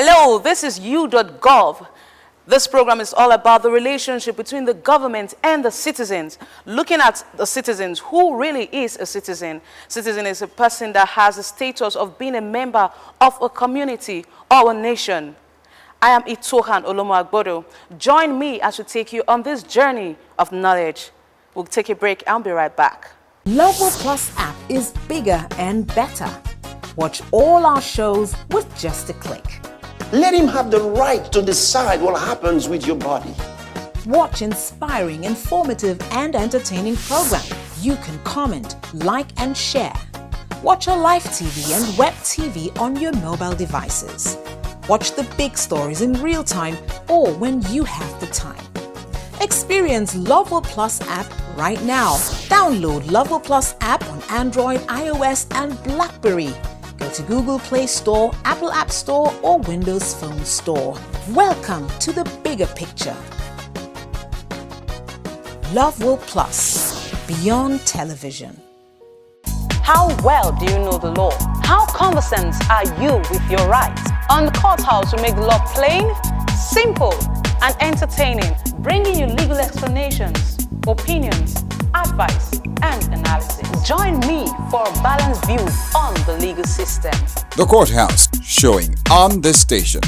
Hello, this is You.Gov. This program is all about the relationship between the government and the citizens. Looking at the citizens, who really is a citizen? Citizen is a person that has the status of being a member of a community or a nation. I am Itohan Olomu-Agbodo. Join me as we take you on this journey of knowledge. We'll take a break. I'll be right back. Lovewell Plus app is bigger and better. Watch all our shows with just a click. Let him have the right to decide what happens with your body. Watch inspiring, informative, and entertaining programs. You can comment, like, and share. Watch our live TV and web TV on your mobile devices. Watch the big stories in real time or when you have the time. Experience Lovewell Plus app right now. Download Lovewell Plus app on Android, iOS, and BlackBerry. Go to Google Play Store, Apple App Store, or Windows Phone Store. Welcome to the bigger picture. Lovewell Plus, beyond television. How well do you know the law? How conversant are you with your rights? On the Courthouse, we make the law plain, simple, and entertaining, bringing you legal explanations, opinions, advice, and analysis. Join me for a balanced view on the legal system. The Courthouse, showing on this station.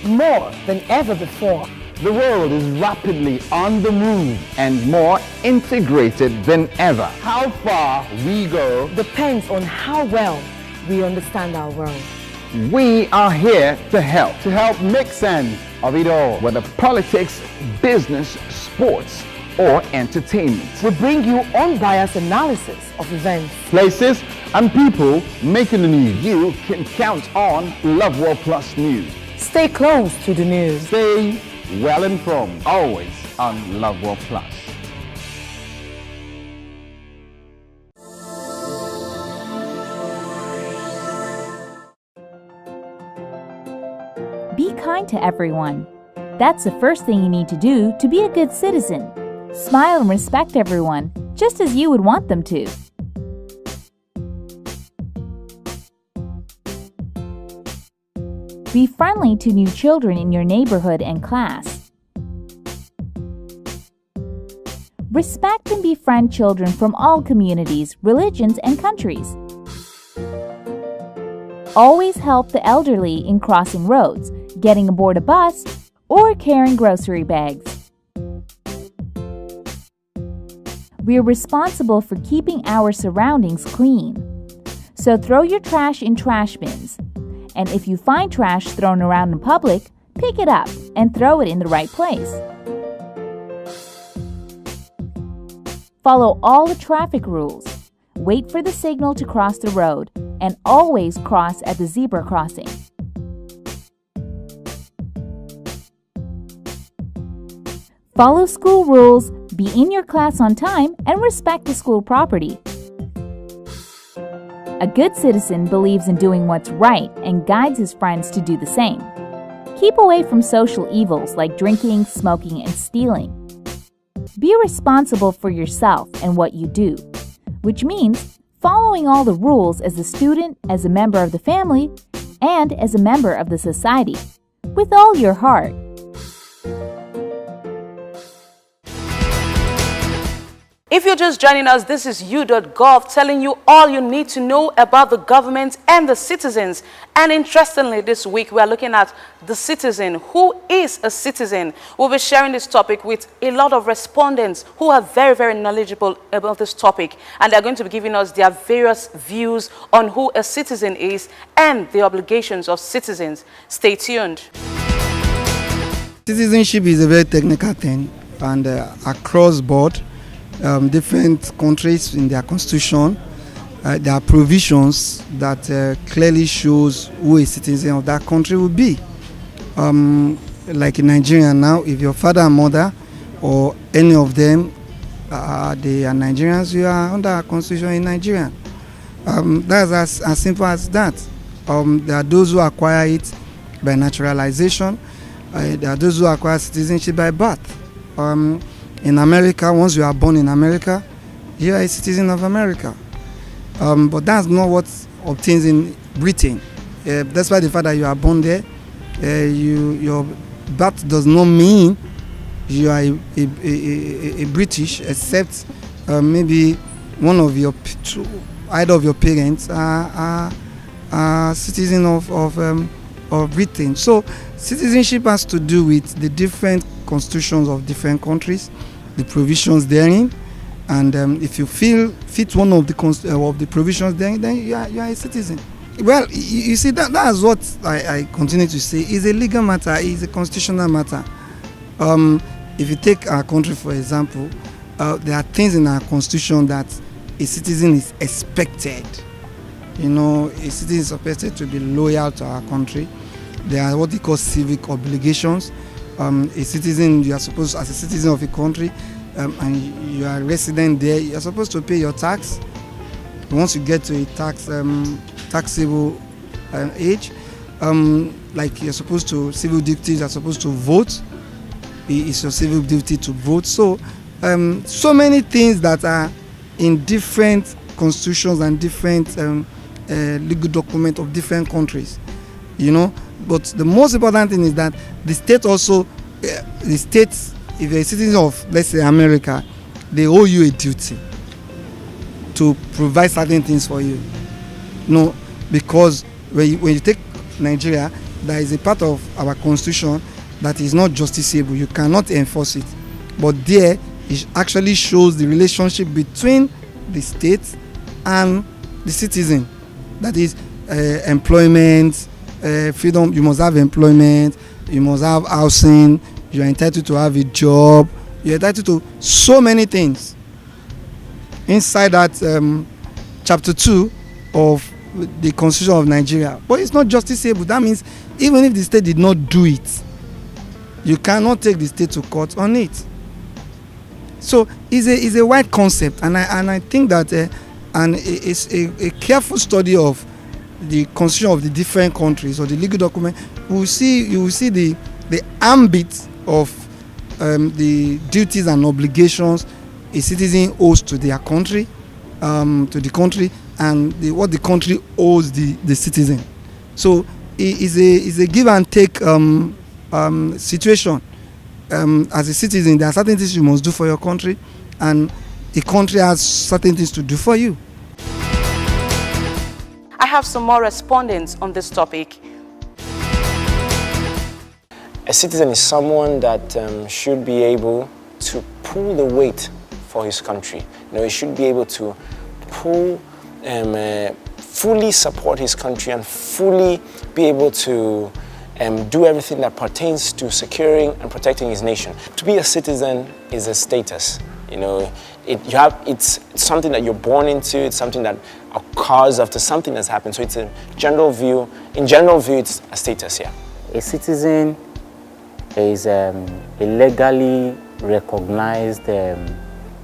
More than ever before, the world is rapidly on the move and more integrated than ever. How far we go depends on how well we understand our world. We are here to help make sense of it all, whether politics, business, sports, or entertainment. We bring you unbiased analysis of events, places, and people making the news. You can count on Lovewell Plus News. Stay close to the news. Stay well informed, always on Lovewell Plus. Be kind to everyone. That's the first thing you need to do to be a good citizen. Smile and respect everyone, just as you would want them to. Be friendly to new children in your neighborhood and class. Respect and befriend children from all communities, religions, and countries. Always help the elderly in crossing roads, getting aboard a bus, or carrying grocery bags. We are responsible for keeping our surroundings clean. So throw your trash in trash bins. And if you find trash thrown around in public, pick it up and throw it in the right place. Follow all the traffic rules. Wait for the signal to cross the road, and always cross at the zebra crossing. Follow school rules, be in your class on time, and respect the school property. A good citizen believes in doing what's right and guides his friends to do the same. Keep away from social evils like drinking, smoking, and stealing. Be responsible for yourself and what you do, which means following all the rules as a student, as a member of the family, and as a member of the society, with all your heart. If you're just joining us, this is You.Gov telling you all you need to know about the government and the citizens. And interestingly, this week we are looking at the citizen. Who is a citizen? We'll be sharing this topic with a lot of respondents who are very, very knowledgeable about this topic. And they're going to be giving us their various views on who a citizen is and the obligations of citizens. Stay tuned. Citizenship is a very technical thing, and across board, different countries in their constitution, there are provisions that clearly shows who a citizen of that country will be. Like in Nigeria now, if your father and mother or any of them they are Nigerians, you are under a constitution in Nigeria. That's as simple as that. There are those who acquire it by naturalization. There are those who acquire citizenship by birth. In America, once you are born in America, you are a citizen of America. But that's not what obtains in Britain. Despite the fact that you are born there, your birth does not mean you are a British, except maybe one of your either of your parents are citizen of Britain. So citizenship has to do with the different constitutions of different countries, the provisions therein, and if you fit one of the provisions therein, then you are a citizen. Well, you see, that's what I continue to say. It's a legal matter. It's a constitutional matter. If you take our country, for example, there are things in our constitution that a citizen is expected. You know, a citizen is expected to be loyal to our country. There are what they call civic obligations. A citizen, you are supposed, as a citizen of a country, and you are resident there, you are supposed to pay your tax. Once you get to a taxable age, like you're supposed to, civil duties are supposed to vote. It's your civil duty to vote. So, so many things that are in different constitutions and different legal documents of different countries, you know. But the most important thing is that the state also, the states, if you're a citizen of, let's say, America, they owe you a duty to provide certain things for you. No, because when you take Nigeria, there is a part of our constitution that is not justiciable. You cannot enforce it. But there, it actually shows the relationship between the state and the citizen. That is employment, freedom. You must have employment, you must have housing, you are entitled to have a job, you are entitled to so many things. Inside that chapter 2 of the Constitution of Nigeria. But it's not justiciable. That means even if the state did not do it, you cannot take the state to court on it. So it's a wide concept, and I think that and it's a careful study of the constitution of the different countries or the legal document. You will see the ambit of the duties and obligations a citizen owes to their country, and what the country owes the citizen. So it is a give and take situation. As a citizen, there are certain things you must do for your country, and the country has certain things to do for you. I have some more respondents on this topic. A citizen is someone that should be able to pull the weight for his country. You know, he should be able to fully support his country and fully be able to do everything that pertains to securing and protecting his nation. To be a citizen is a status. You know, it's something that you're born into. It's something that occurs after something has happened. So it's a general view. In general view, it's a status. Yeah. A citizen is a legally recognized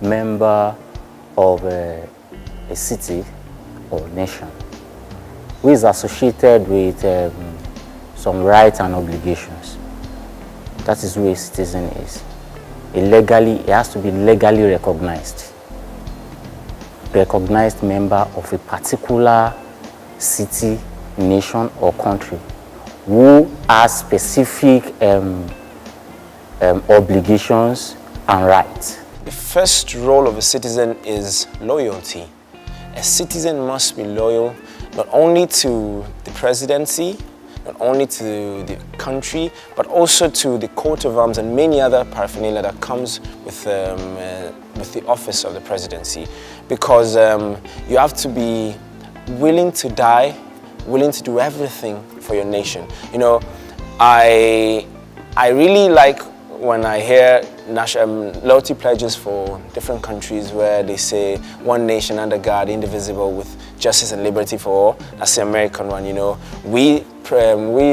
member of a city or nation who is associated with some rights and obligations. That is who a citizen is. It has to be legally recognized member of a particular city, nation, or country who has specific obligations and rights. The first role of a citizen is loyalty. A citizen must be loyal not only to the presidency, not only to the country, but also to the coat of arms and many other paraphernalia that comes with the office of the presidency. Because you have to be willing to die, willing to do everything for your nation. You know, I really like when I hear loyalty pledges for different countries where they say one nation under God, indivisible, with justice and liberty for all. That's the American one, you know. We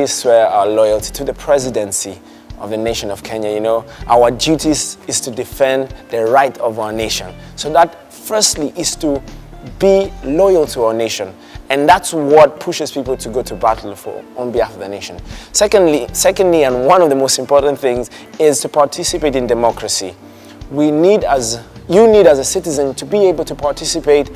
swear our loyalty to the presidency of the nation of Kenya, you know. Our duty is to defend the right of our nation. So that firstly is to be loyal to our nation. And that's what pushes people to go to battle on behalf of the nation. Secondly, and one of the most important things is to participate in democracy. You need as a citizen to be able to participate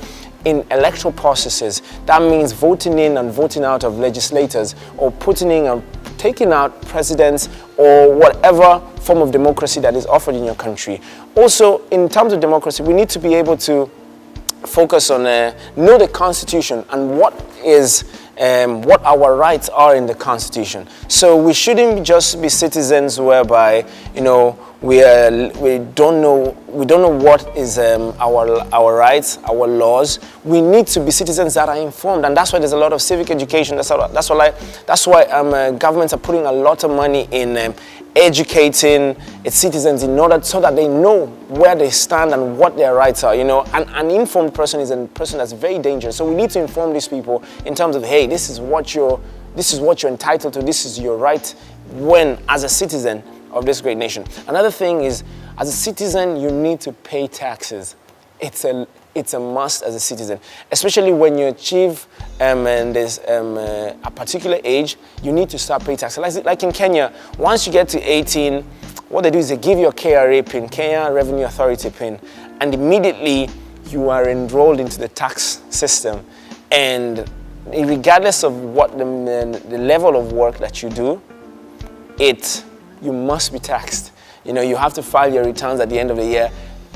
in electoral processes. That means voting in and voting out of legislators, or putting in and taking out presidents, or whatever form of democracy that is offered in your country. Also, in terms of democracy, we need to be able to focus on know the Constitution and what our rights are in the Constitution. So we shouldn't just be citizens whereby, you know, we don't know what is our rights, our laws. We need to be citizens that are informed, and that's why there's a lot of civic education. That's why governments are putting a lot of money in educating its citizens in order so that they know where they stand and what their rights are. You know, an informed person is a person that's very dangerous. So we need to inform these people in terms of, hey, this is what you're entitled to. This is your right when, as a citizen of this great nation. Another thing is, as a citizen, you need to pay taxes. It's a must as a citizen, especially when you achieve a particular age. You need to start paying taxes. Like in Kenya, once you get to 18, what they do is they give you a KRA pin, Kenya Revenue Authority pin, and immediately you are enrolled into the tax system. And regardless of what the level of work that you do, you must be taxed. You know, you have to file your returns at the end of the year.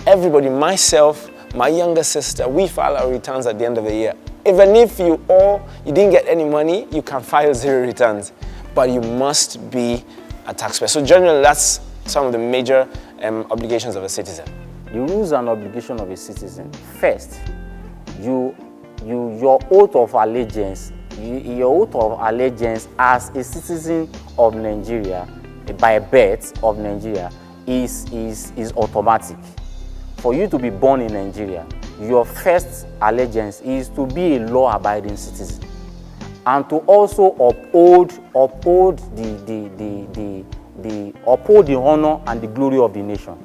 Everybody, myself, my younger sister, we file our returns at the end of the year. Even if you didn't get any money, you can file 0 returns, but you must be a taxpayer. So generally, that's some of the major obligations of a citizen. The rules and obligations of a citizen. First, your oath of allegiance. Your oath of allegiance as a citizen of Nigeria, by birth of Nigeria, is automatic. For you to be born in Nigeria, your first allegiance is to be a law-abiding citizen, and to also uphold the honor and the glory of the nation.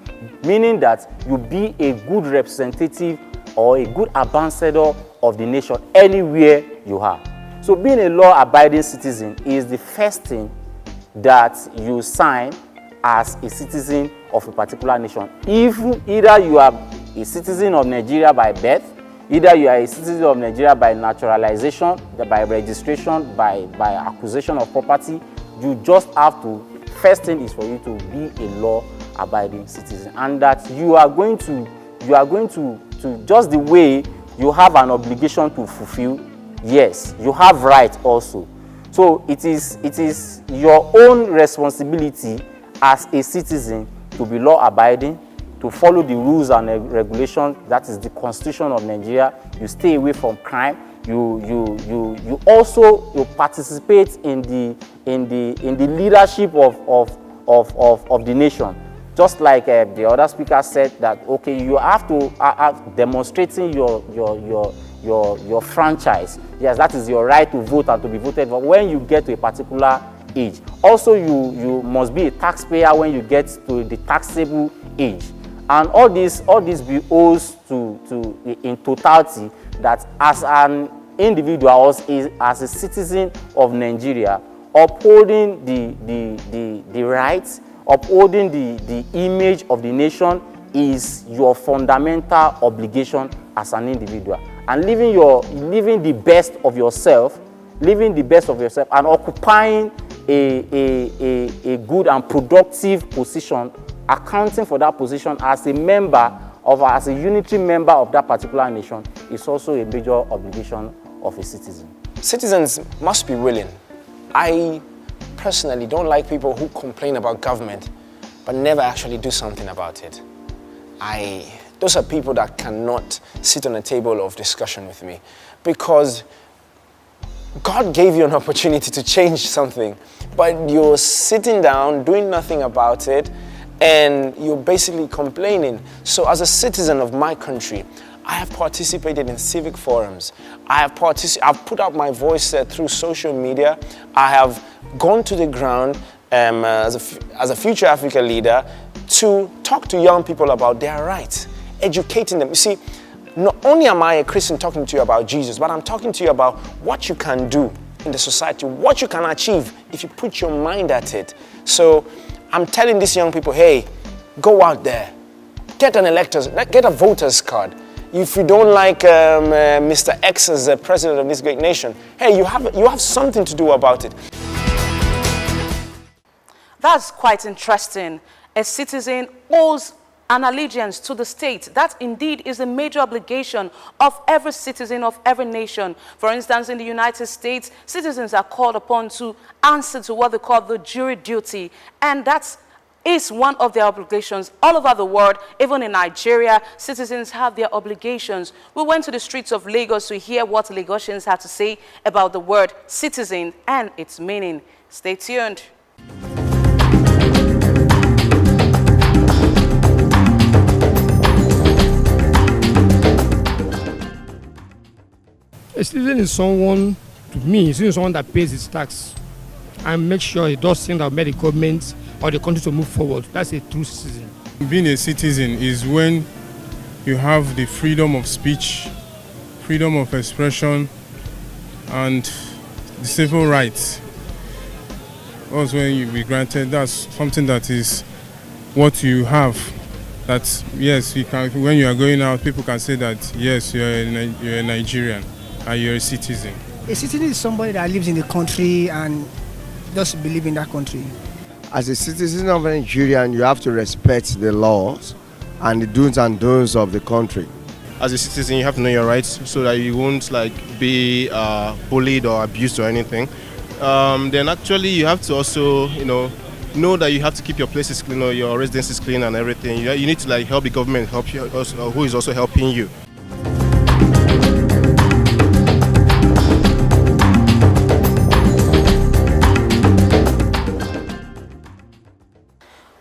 Meaning that you be a good representative or a good ambassador of the nation anywhere you are. So being a law-abiding citizen is the first thing that you sign as a citizen of a particular nation. If either you are a citizen of Nigeria by birth, either you are a citizen of Nigeria by naturalization, by registration, by acquisition of property, you just have to, first thing is for you to be a law-abiding citizen, and that you are going to just the way you have an obligation to fulfill, yes, you have rights also. So it is your own responsibility as a citizen to be law-abiding, to follow the rules and regulations, that is the Constitution of Nigeria. You stay away from crime. You also participate in the leadership of the nation. Just like the other speaker said, that okay, you have to demonstrating your franchise. Yes, that is your right to vote and to be voted for when you get to a particular age. Also, you must be a taxpayer when you get to the taxable age. And all this behoves to in totality, that as an individual, as a citizen of Nigeria, upholding the rights, upholding the image of the nation is your fundamental obligation as an individual. And living the best of yourself, and occupying a good and productive position, accounting for that position as a unitary member of that particular nation, is also a major obligation of a citizen. Citizens must be willing. I personally don't like people who complain about government but never actually do something about it. Those are people that cannot sit on a table of discussion with me, because God gave you an opportunity to change something, but you're sitting down doing nothing about it, and you're basically complaining. So as a citizen of my country, I have participated in civic forums. I've put out my voice through social media. I have gone to the ground as a Future Africa leader to talk to young people about their rights, educating them. You see, not only am I a Christian talking to you about Jesus, but I'm talking to you about what you can do in the society, what you can achieve if you put your mind at it. So I'm telling these young people, hey, go out there, get a voter's card, If you don't like Mr. X as the president of this great nation, hey, you have something to do about it. That's quite interesting. A citizen owes an allegiance to the state. That indeed is a major obligation of every citizen of every nation. For instance, in the United States, citizens are called upon to answer to what they call the jury duty. And that is one of their obligations. All over the world, even in Nigeria, citizens have their obligations. We went to the streets of Lagos to hear what Lagosians had to say about the word citizen and its meaning. Stay tuned. A citizen is someone, to me, is someone that pays his tax and makes sure he does things that will make the government or the country to move forward. That's a true citizen. Being a citizen is when you have the freedom of speech, freedom of expression, and the civil rights. Also, when you be granted, that's something that is what you have. That yes, you can. When you are going out, people can say that yes, you're a Nigerian. And you're a citizen. A citizen is somebody that lives in the country and just believe in that country. As a citizen of Nigeria, you have to respect the laws and the do's and don'ts of the country. As a citizen, you have to know your rights so that you won't be bullied or abused or anything. Then actually, you have to also, know that you have to keep your places clean, or your residences clean and everything. You need to help the government help you, who is also helping you.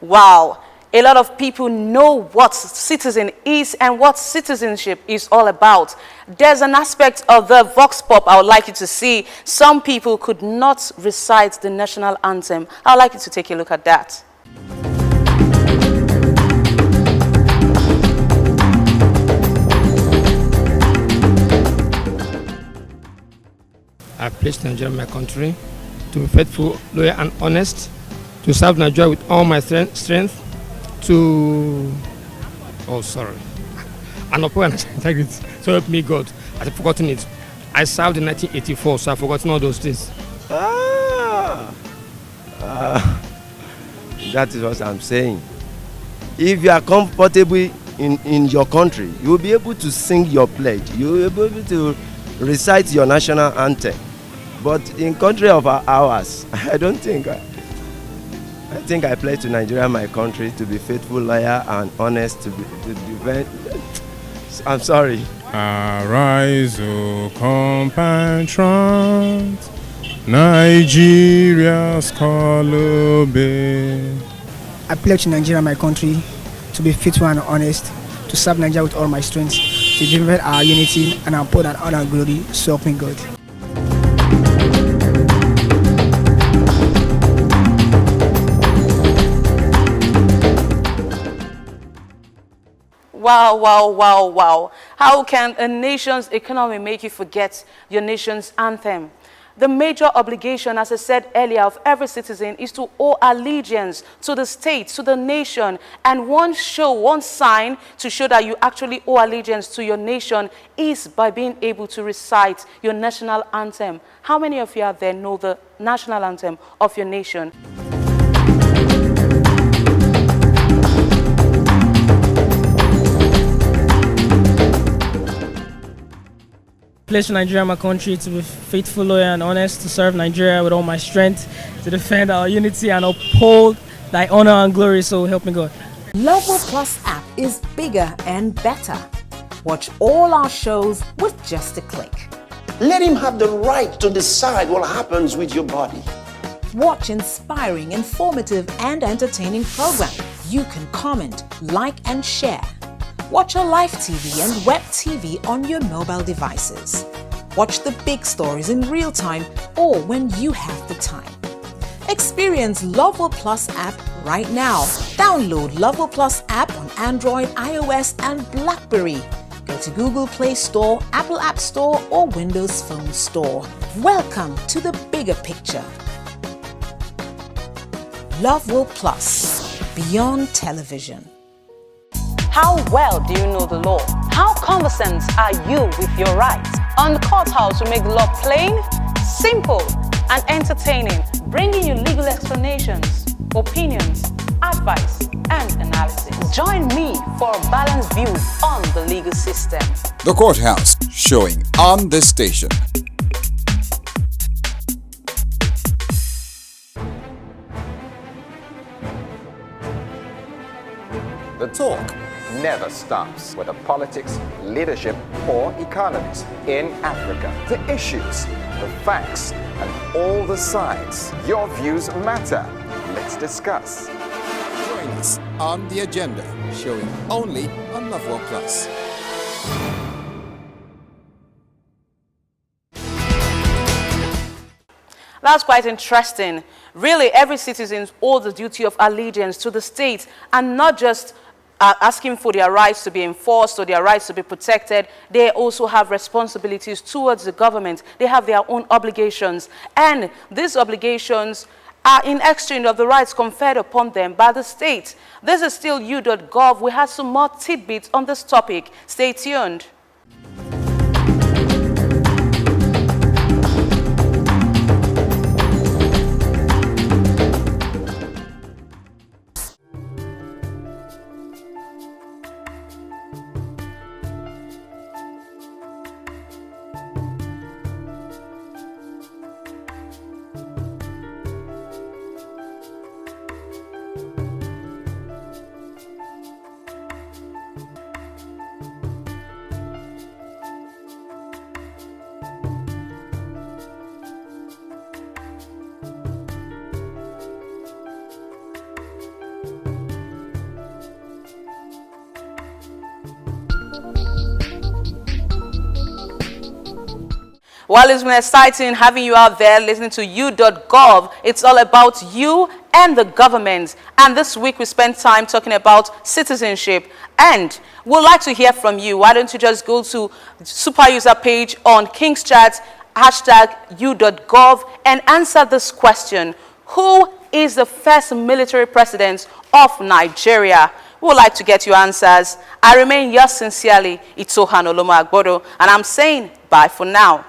Wow, a lot of people know what citizen is and what citizenship is all about. There's an aspect of the Vox Pop I would like you to see. Some people could not recite the national anthem. I would like you to take a look at that. I pledge to Nigeria, my country, to be faithful, loyal, and honest, to serve Nigeria with all my strength, and uphold and integrity. So help me God. I've forgotten it. I served in 1984, so I've forgotten all those things. That is what I'm saying. If you are comfortable in your country, you will be able to sing your pledge. You will be able to recite your national anthem. But in country of ours, I don't think. I think I pledge to Nigeria, my country, to be faithful, loyal, and honest, to defend. I'm sorry. Arise, O compatriots, Nigeria's call obey. I pledge to Nigeria, my country, to be faithful and honest, to serve Nigeria with all my strength, to defend our unity and uphold and honor and glory, so help me God. Wow, wow, wow, wow. How can a nation's economy make you forget your nation's anthem? The major obligation, as I said earlier, of every citizen is to owe allegiance to the state, to the nation. And one sign to show that you actually owe allegiance to your nation is by being able to recite your national anthem. How many of you out there know the national anthem of your nation? Pledge to Nigeria, my country, to be faithful, loyal, and honest, to serve Nigeria with all my strength, to defend our unity and uphold thy honor and glory, so help me God. Lovewell Plus app is bigger and better. Watch all our shows with just a click. Let him have the right to decide what happens with your body. Watch inspiring, informative, and entertaining programs. You can comment, like, and share. Watch our live TV and web TV on your mobile devices. Watch the big stories in real time or when you have the time. Experience Lovewell Plus app right now. Download Lovewell Plus app on Android, iOS, and BlackBerry. Go to Google Play Store, Apple App Store, or Windows Phone Store. Welcome to the bigger picture. Lovewell Plus, beyond television. How well do you know the law? How conversant are you with your rights? On the Courthouse, we make law plain, simple, and entertaining, bringing you legal explanations, opinions, advice, and analysis. Join me for a balanced view on the legal system. The Courthouse, showing on this station. The talk never stops, whether politics, leadership, or economics in Africa. The issues, the facts, and all the sides. Your views matter. Let's discuss. Join us on The Agenda, showing only on Love World Plus. That's quite interesting. Really, every citizen owes the duty of allegiance to the state, and not just asking for their rights to be enforced or their rights to be protected. They also have responsibilities towards the government. They have their own obligations, and these obligations are in exchange of the rights conferred upon them by the state. This is still You.Gov. We have some more tidbits on this topic. Stay tuned. Well, it's been exciting having you out there listening to You.Gov. It's all about you and the government. And this week we spent time talking about citizenship. And we'd like to hear from you. Why don't you just go to super user page on King's Chat, hashtag You.Gov, and answer this question. Who is the first military president of Nigeria? We would like to get your answers. I remain yours sincerely, Olomu-Agbodo, and I'm saying bye for now.